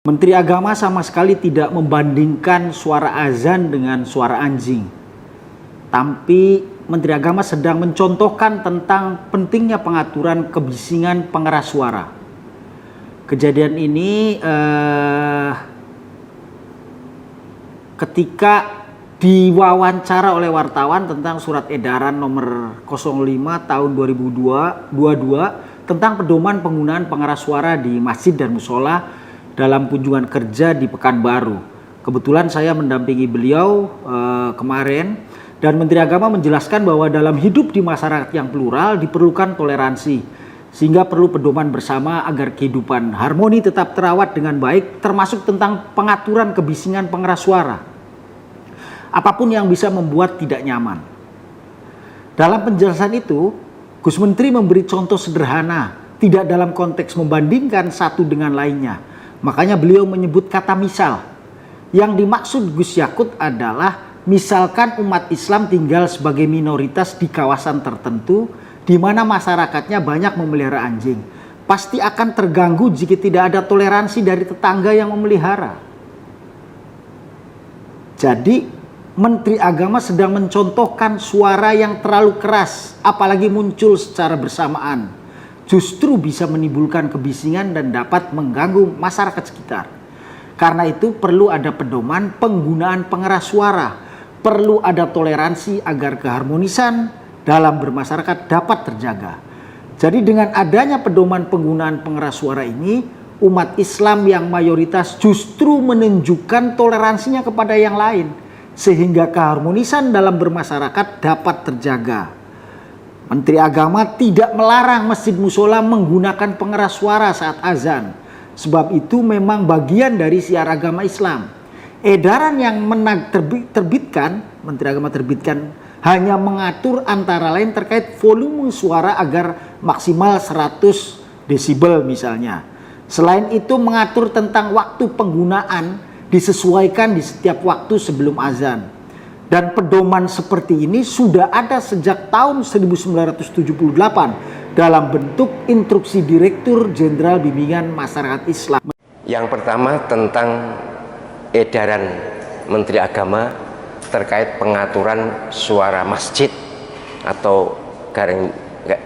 Menteri Agama sama sekali tidak membandingkan suara azan dengan suara anjing. Tapi Menteri Agama sedang mencontohkan tentang pentingnya pengaturan kebisingan pengeras suara. Kejadian ini ketika diwawancara oleh wartawan tentang surat edaran nomor 05 tahun 2022 tentang pedoman penggunaan pengeras suara di masjid dan musola dalam kunjungan kerja di Pekanbaru. Kebetulan saya mendampingi beliau kemarin, dan Menteri Agama menjelaskan bahwa dalam hidup di masyarakat yang plural diperlukan toleransi, sehingga perlu pedoman bersama agar kehidupan harmoni tetap terawat dengan baik, termasuk tentang pengaturan kebisingan pengeras suara. Apapun yang bisa membuat tidak nyaman. Dalam penjelasan itu, Gus Menteri memberi contoh sederhana, tidak dalam konteks membandingkan satu dengan lainnya. Makanya beliau menyebut kata misal. Yang dimaksud Gus Yakut adalah misalkan umat Islam tinggal sebagai minoritas di kawasan tertentu di mana masyarakatnya banyak memelihara anjing. Pasti akan terganggu jika tidak ada toleransi dari tetangga yang memelihara. Jadi Menteri Agama sedang mencontohkan suara yang terlalu keras, apalagi muncul secara bersamaan, justru bisa menimbulkan kebisingan dan dapat mengganggu masyarakat sekitar. Karena itu perlu ada pedoman penggunaan pengeras suara, perlu ada toleransi agar keharmonisan dalam bermasyarakat dapat terjaga. Jadi dengan adanya pedoman penggunaan pengeras suara ini, umat Islam yang mayoritas justru menunjukkan toleransinya kepada yang lain, sehingga keharmonisan dalam bermasyarakat dapat terjaga. Menteri Agama tidak melarang masjid musola menggunakan pengeras suara saat azan. Sebab itu memang bagian dari siar agama Islam. Edaran yang Menteri Agama terbitkan hanya mengatur antara lain terkait volume suara agar maksimal 100 desibel misalnya. Selain itu mengatur tentang waktu penggunaan disesuaikan di setiap waktu sebelum azan. Dan pedoman seperti ini sudah ada sejak tahun 1978 dalam bentuk instruksi Direktur Jenderal Bimbingan Masyarakat Islam. Yang pertama tentang edaran Menteri Agama terkait pengaturan suara masjid atau garing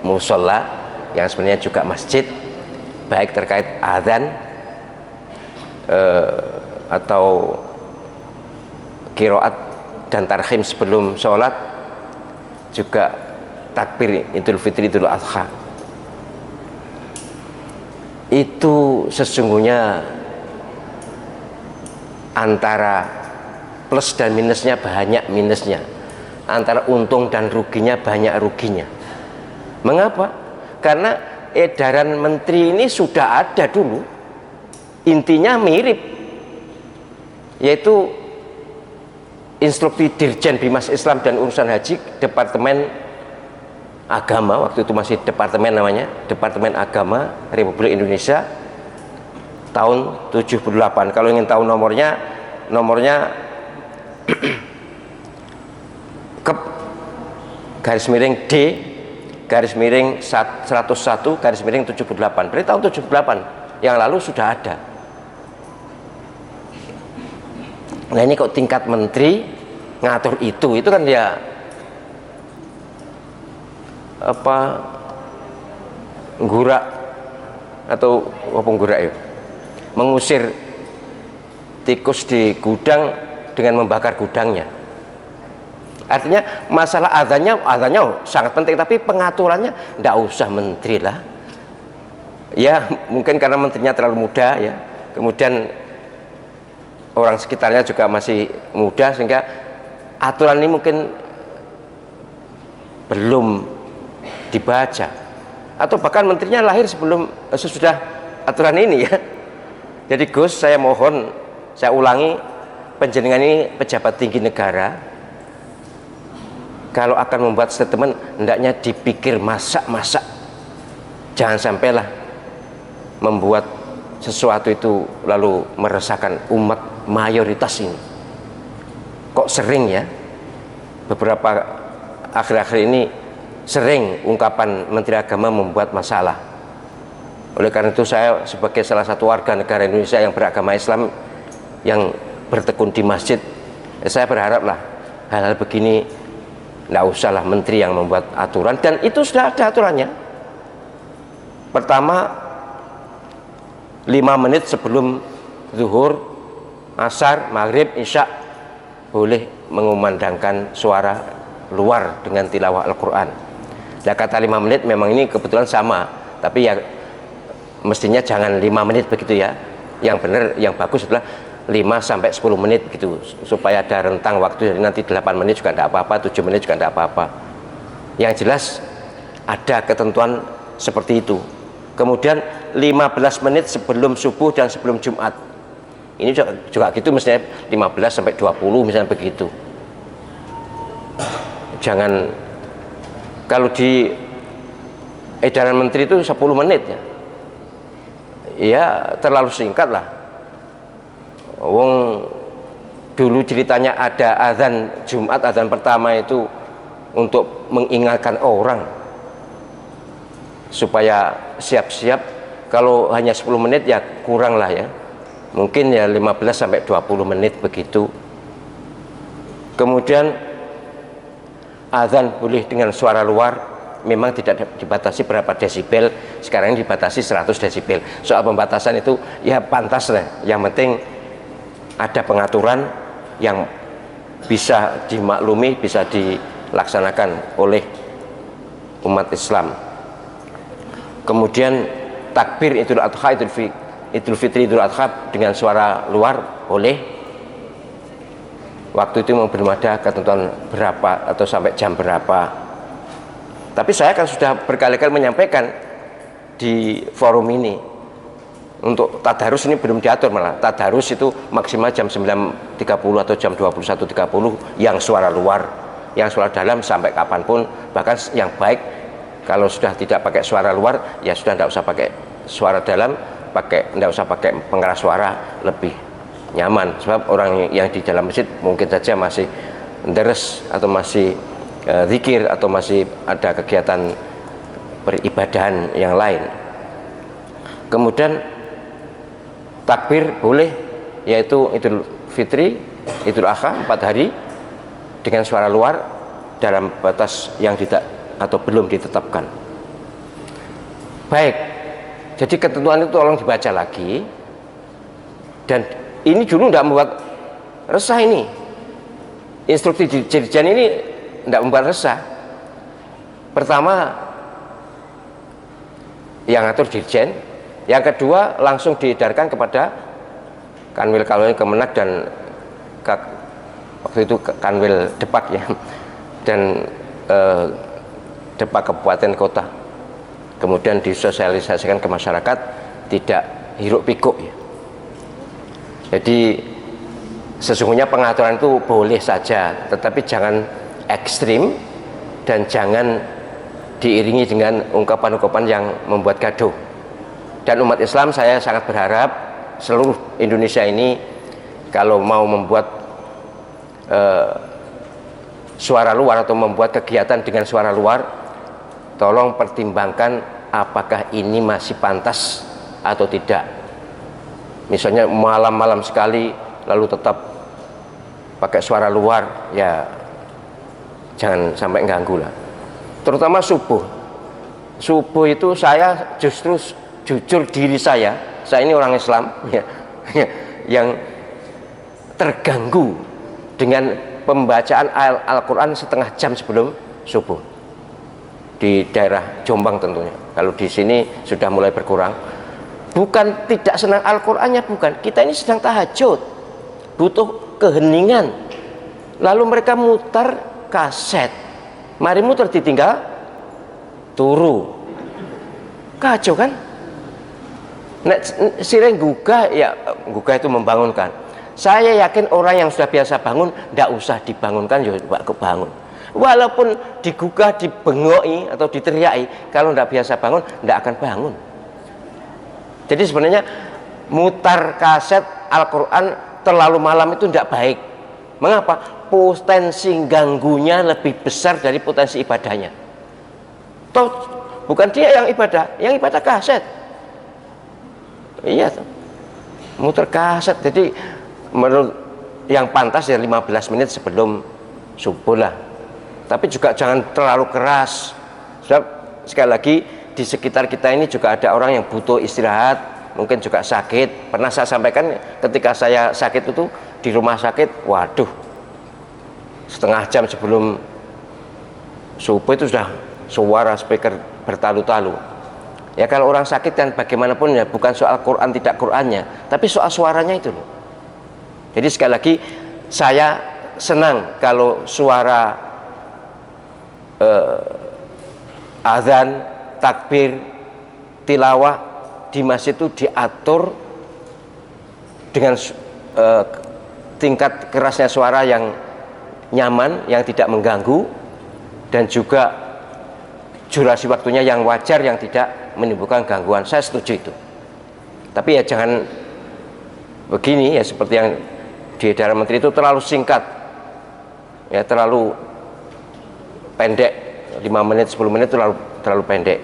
musola yang sebenarnya juga masjid, baik terkait azan atau qiraat dan tarhim sebelum sholat, juga takbir Idul Fitri, Idul Adha. Itu sesungguhnya antara plus dan minusnya banyak minusnya, antara untung dan ruginya banyak ruginya. Mengapa? Karena edaran menteri ini sudah ada dulu, intinya mirip, yaitu instruksi Dirjen Bimas Islam dan Urusan Haji Departemen Agama, waktu itu masih departemen namanya, Departemen Agama Republik Indonesia tahun 78. Kalau ingin tahu nomornya Kep garis miring D garis miring 101 garis miring 78. Berarti tahun 78 yang lalu sudah ada. Nah ini kok tingkat menteri ngatur itu kan ya nggurak atau apa nggurak ya, mengusir tikus di gudang dengan membakar gudangnya. Artinya masalah azannya sangat penting, tapi pengaturannya ndak usah menteri lah ya, mungkin karena menterinya terlalu muda ya, kemudian orang sekitarnya juga masih muda, sehingga aturan ini mungkin belum dibaca, atau bahkan menterinya lahir sesudah aturan ini ya. Jadi Gus, saya mohon, saya ulangi, panjenengan ini pejabat tinggi negara, kalau akan membuat statement hendaknya dipikir masak-masak, jangan sampailah membuat sesuatu itu lalu meresahkan umat mayoritas ini. Kok sering ya beberapa akhir-akhir ini sering ungkapan Menteri Agama membuat masalah. Oleh karena itu saya sebagai salah satu warga negara Indonesia yang beragama Islam yang bertekun di masjid, saya berharaplah hal-hal begini tidak usahlah menteri yang membuat aturan, dan itu sudah ada aturannya. Pertama, 5 menit sebelum zuhur, asar, maghrib, isya boleh mengumandangkan suara luar dengan tilawah Al-Quran. Nah, kata 5 menit memang ini kebetulan sama, tapi ya mestinya jangan 5 menit begitu ya. Yang benar, yang bagus adalah 5 sampai 10 menit gitu, supaya ada rentang waktu. Jadi nanti 8 menit juga tidak apa-apa, 7 menit juga tidak apa-apa. Yang jelas ada ketentuan seperti itu. Kemudian 15 menit sebelum subuh dan sebelum Jumat. Ini juga gitu, mestinya 15 sampai 20 misalnya begitu. Jangan, kalau di edaran menteri itu 10 menit ya. Ya terlalu singkat lah. Wong dulu ceritanya ada azan Jumat, azan pertama itu untuk mengingatkan orang supaya siap-siap. Kalau hanya 10 menit ya kurang lah ya, mungkin ya 15 sampai 20 menit begitu. Kemudian azan boleh dengan suara luar, memang tidak dibatasi berapa desibel. Sekarang ini dibatasi 100 desibel. Soal pembatasan itu ya pantas lah, yang penting ada pengaturan yang bisa dimaklumi, bisa dilaksanakan oleh umat Islam. Kemudian takbir Idul Adha, Idul Fitri, Idul Adha dengan suara luar boleh. Waktu itu belum ada ketentuan berapa atau sampai jam berapa. Tapi saya kan sudah berkali-kali menyampaikan di forum ini, untuk tadarus ini belum diatur, malah tadarus itu maksimal jam 9.30 atau jam 21.30 yang suara luar. Yang suara dalam sampai kapanpun. Bahkan yang baik kalau sudah tidak pakai suara luar ya sudah tidak usah pakai suara dalam, tidak usah pakai pengeras suara, lebih nyaman. Sebab orang yang di dalam masjid mungkin saja masih deres atau masih zikir atau masih ada kegiatan peribadahan yang lain. Kemudian takbir boleh, yaitu Idul Fitri, Idul Adha 4 hari dengan suara luar dalam batas yang tidak atau belum ditetapkan. Baik, jadi ketentuan itu tolong dibaca lagi. Dan ini dulu tidak membuat resah ini. Instruksi dirjen ini tidak membuat resah. Pertama, yang ngatur dirjen. Yang kedua, langsung diedarkan kepada Kanwil Kemenak dan waktu itu Kanwil Depak ya, dan Depak Kabupaten Kota. Kemudian disosialisasikan ke masyarakat, tidak hiruk pikuk ya. Jadi sesungguhnya pengaturan itu boleh saja, tetapi jangan ekstrim dan jangan diiringi dengan ungkapan-ungkapan yang membuat gaduh. Dan umat Islam, saya sangat berharap seluruh Indonesia ini kalau mau membuat suara luar atau membuat kegiatan dengan suara luar, tolong pertimbangkan apakah ini masih pantas atau tidak. Misalnya malam-malam sekali lalu tetap pakai suara luar, ya jangan sampai ganggu lah. Terutama subuh. Subuh itu saya justru jujur diri saya ini orang Islam ya, yang terganggu dengan pembacaan Al-Quran setengah jam sebelum subuh di daerah Jombang tentunya. Kalau di sini sudah mulai berkurang. Bukan tidak senang Al-Qurannya, bukan. Kita ini sedang tahajud, butuh keheningan. Lalu mereka mutar kaset. Mari mutar ditinggal turu. Kacau kan? Nek sireng gugah, ya gugah itu membangunkan. Saya yakin orang yang sudah biasa bangun tidak usah dibangunkan, ya kebangun. Walaupun digugah, dibengoi atau diteriaki, kalau tidak biasa bangun tidak akan bangun. Jadi sebenarnya mutar kaset Al-Quran terlalu malam itu tidak baik. Mengapa? Potensi ganggunya lebih besar dari potensi ibadahnya. Toh bukan dia yang ibadah kaset. Iya tuh. Muter kaset. Jadi menurut yang pantas ya 15 menit sebelum subuh lah. Tapi juga jangan terlalu keras. Sebab sekali lagi di sekitar kita ini juga ada orang yang butuh istirahat, mungkin juga sakit. Pernah saya sampaikan ketika saya sakit itu di rumah sakit, waduh, setengah jam sebelum subuh itu sudah suara speaker bertalu-talu. Ya kalau orang sakit kan bagaimanapun ya bukan soal Quran tidak Qurannya, tapi soal suaranya itu loh. Jadi sekali lagi saya senang kalau suara azan, takbir, tilawah di masjid itu diatur dengan tingkat kerasnya suara yang nyaman, yang tidak mengganggu, dan juga durasi waktunya yang wajar, yang tidak menimbulkan gangguan. Saya setuju itu. Tapi ya jangan begini ya, seperti yang di edaran menteri itu terlalu singkat ya, terlalu pendek, 5 menit 10 menit terlalu pendek.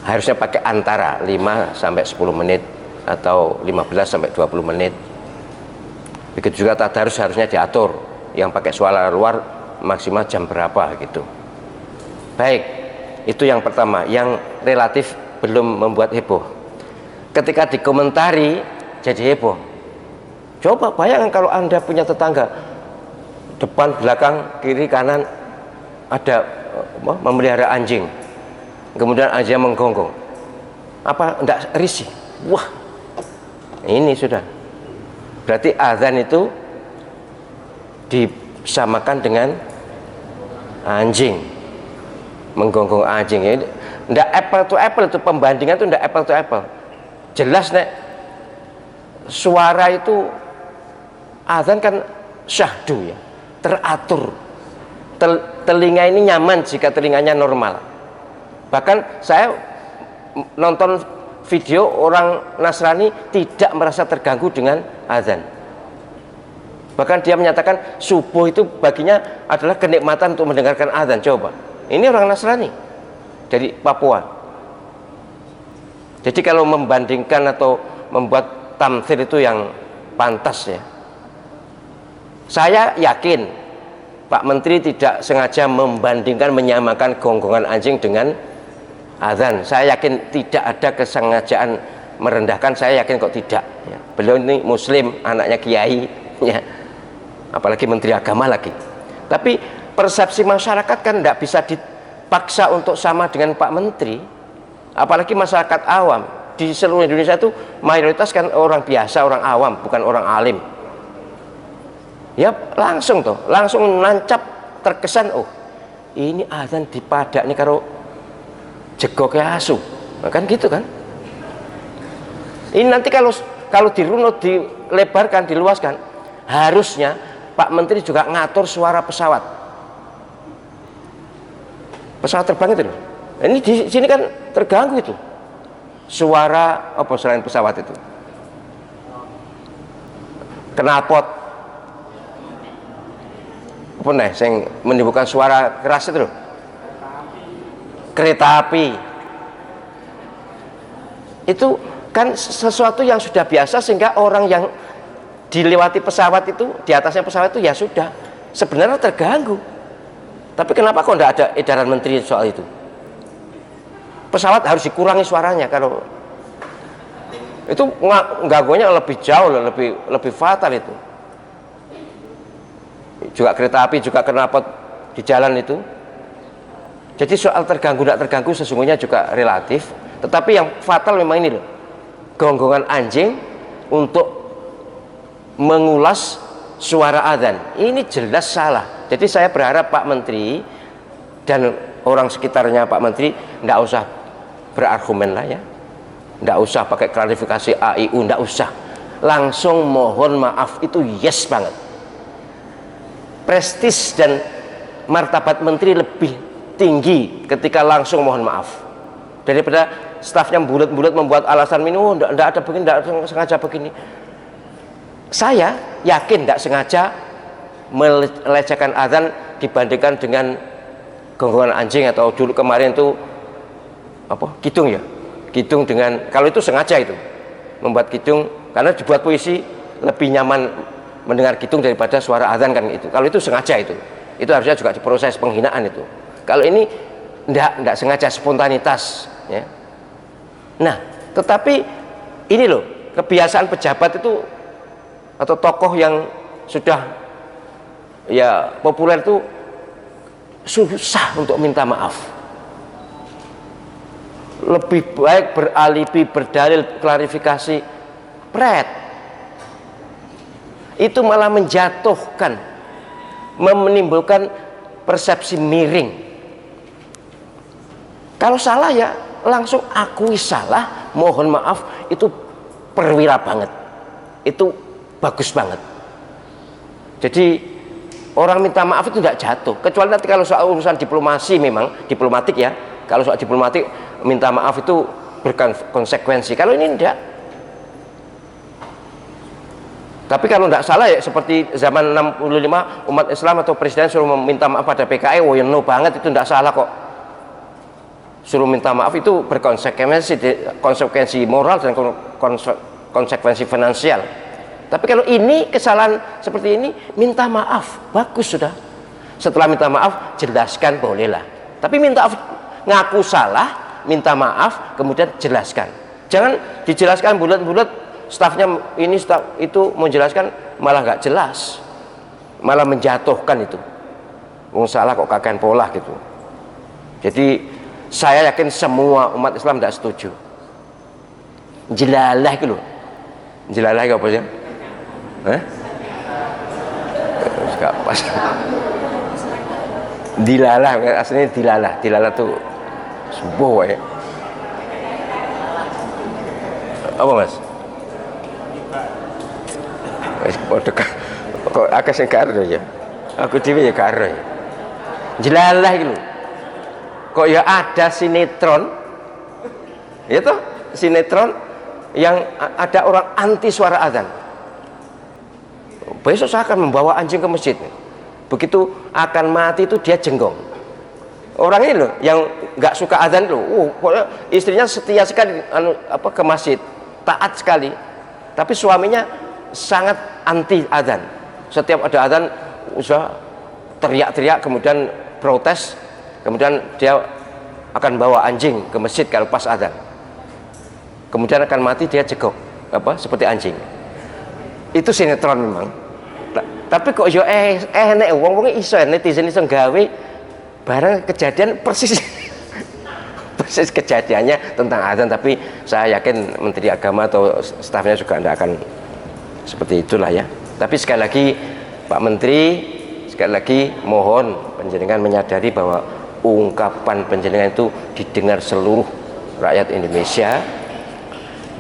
Harusnya pakai antara 5 sampai 10 menit atau 15 sampai 20 menit. Begitu juga tadarus harusnya diatur, yang pakai suara luar maksimal jam berapa gitu. Baik, itu yang pertama, yang relatif belum membuat heboh. Ketika dikomentari jadi heboh. Coba bayangkan kalau Anda punya tetangga depan, belakang, kiri, kanan ada memelihara anjing, kemudian anjingnya menggonggong, apa enggak risih? Wah, ini sudah berarti azan itu disamakan dengan anjing, menggonggong anjing. Ini enggak apple to apple, itu pembandingan itu enggak apple to apple. Jelas nek suara itu azan kan syahdu ya, teratur. Telinga ini nyaman jika telinganya normal. Bahkan saya nonton video orang Nasrani tidak merasa terganggu dengan azan. Bahkan dia menyatakan subuh itu baginya adalah kenikmatan untuk mendengarkan azan. Coba, ini orang Nasrani dari Papua. Jadi kalau membandingkan atau membuat tamthil itu yang pantas ya, saya yakin Pak Menteri tidak sengaja membandingkan, menyamakan gonggongan anjing dengan azan. Saya yakin tidak ada kesengajaan merendahkan, saya yakin kok tidak ya. Beliau ini muslim, anaknya kiai ya, apalagi menteri agama lagi. Tapi persepsi masyarakat kan tidak bisa dipaksa untuk sama dengan Pak Menteri, apalagi masyarakat awam. Di seluruh Indonesia itu mayoritas kan orang biasa, orang awam, bukan orang alim. Ya langsung nancap, terkesan, oh ini azan dipadak nih karo jegoknya asu, kan gitu kan. Ini nanti kalau dirunut, dilebarkan, diluaskan, harusnya Pak Menteri juga ngatur suara pesawat terbang itu loh. Ini di sini kan terganggu itu suara apa selain pesawat itu, knalpot apa nih yang menimbulkan suara keras itu loh, kereta api. Itu kan sesuatu yang sudah biasa, sehingga orang yang dilewati pesawat itu, di atasnya pesawat itu ya sudah sebenarnya terganggu. Tapi kenapa kok tidak ada edaran menteri soal itu? Pesawat harus dikurangi suaranya, kalau itu gangguannya lebih jauh, lebih fatal itu. Juga kereta api, juga knalpot di jalan itu. Jadi soal terganggu tidak terganggu sesungguhnya juga relatif, tetapi yang fatal memang ini loh, gonggongan anjing untuk mengulas suara azan. Ini jelas salah. Jadi saya berharap Pak Menteri dan orang sekitarnya Pak Menteri tidak usah berargumen lah ya, tidak usah pakai klarifikasi AIU, tidak usah, langsung mohon maaf. Itu yes banget. Prestis dan martabat menteri lebih tinggi ketika langsung mohon maaf daripada stafnya bulat-bulat membuat alasan ini, oh tidak ada begini, tidak sengaja begini. Saya yakin tidak sengaja melecehkan azan dibandingkan dengan gonggongan anjing, atau dulu kemarin itu apa, kidung ya, kidung dengan, kalau itu sengaja itu membuat kidung karena dibuat puisi lebih nyaman mendengar kidung daripada suara azan kan itu. Kalau itu sengaja itu harusnya juga diproses penghinaan itu. Kalau ini enggak sengaja, spontanitas ya. Nah, tetapi ini loh, kebiasaan pejabat itu atau tokoh yang sudah ya populer itu susah untuk minta maaf. Lebih baik beralibi, berdalil, klarifikasi, pret. Itu malah menjatuhkan, menimbulkan persepsi miring. Kalau salah ya langsung akui salah, mohon maaf, itu perwira banget, itu bagus banget. Jadi orang minta maaf itu tidak jatuh, kecuali nanti kalau soal urusan diplomasi, memang diplomatik ya, kalau soal diplomatik minta maaf itu berkonsekuensi. Kalau ini tidak. Tapi kalau tidak salah ya seperti zaman 65 umat Islam atau presiden suruh meminta maaf pada PKI, oh ya no banget, itu tidak salah kok. Suruh minta maaf itu konsekuensi moral dan konsekuensi finansial. Tapi kalau ini kesalahan seperti ini, minta maaf, bagus sudah. Setelah minta maaf, jelaskan bolehlah. Tapi minta maaf, ngaku salah, minta maaf, kemudian jelaskan. Jangan dijelaskan bulat-bulat, stafnya ini, staf itu menjelaskan malah nggak jelas, malah menjatuhkan itu. Wong salah kok kakean pola gitu. Jadi saya yakin semua umat Islam tidak setuju. Jelalah itu loh. Jelalah apa sih? Gak pas. Dilalah, aslinya dilalah. Dilalah tuh sebuah ya. Apa mas? Kok akeh sing karo ya. Aku dhewe ya karo ya. Jelalah iki lho. Kok ya ada sinetron. Ya toh, sinetron yang ada orang anti suara azan. Besok saya akan membawa anjing ke masjid. Begitu akan mati itu dia jenggong. Orang ini loh yang nggak suka azan loh. Istrinya setia sekali ke masjid, taat sekali. Tapi suaminya sangat anti azan. Setiap ada azan usaha teriak-teriak, kemudian protes, kemudian dia akan bawa anjing ke masjid kalau pas azan. Kemudian akan mati dia jegok seperti anjing. Itu sinetron memang. Tapi kok yo nek wong-wong iso netizen iso gawe barang kejadian persis persis kejadiannya tentang azan, tapi saya yakin Menteri Agama atau stafnya juga tidak akan seperti itulah ya. Tapi sekali lagi Pak Menteri, sekali lagi mohon panjenengan menyadari bahwa ungkapan panjenengan itu didengar seluruh rakyat Indonesia,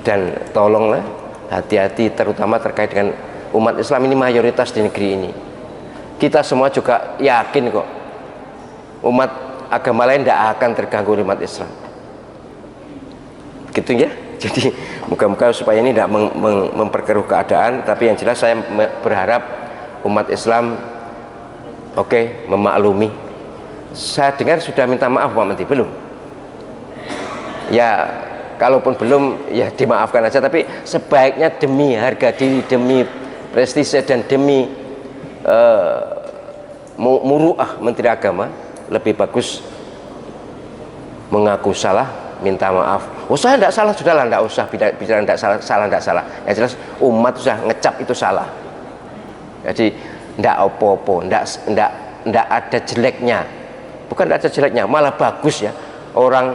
dan tolonglah hati-hati terutama terkait dengan umat Islam ini mayoritas di negeri ini. Kita semua juga yakin kok umat agama lain tidak akan terganggu oleh umat Islam, gitu ya. Jadi moga-moga supaya ini tidak memperkeruh keadaan. Tapi yang jelas saya berharap umat Islam memaklumi. Saya dengar sudah minta maaf Pak Menteri, belum? Ya kalaupun belum ya dimaafkan aja, tapi sebaiknya demi harga diri, demi prestise dan demi muruah Menteri Agama, lebih bagus mengaku salah, minta maaf. Oh saya tidak salah, sudahlah, tidak usah bicara tidak salah, tidak salah. Yang jelas umat sudah ngecap itu salah. Jadi tidak opo-opo, tidak ada jeleknya. Bukan tidak ada jeleknya, malah bagus ya. Orang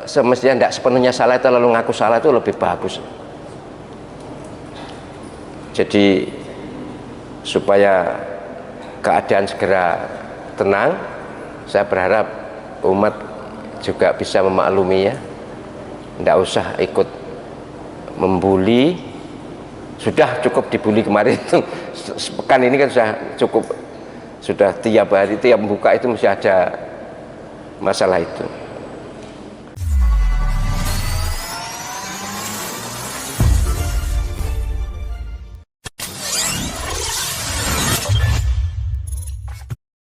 semestinya tidak sepenuhnya salah itu lalu ngaku salah, itu lebih bagus. Jadi supaya keadaan segera tenang, saya berharap umat juga bisa memaklumi ya, tidak usah ikut membuli. Sudah cukup dibully kemarin itu, sepekan ini kan sudah cukup, sudah tiap hari, tiap buka itu mesti ada masalah itu.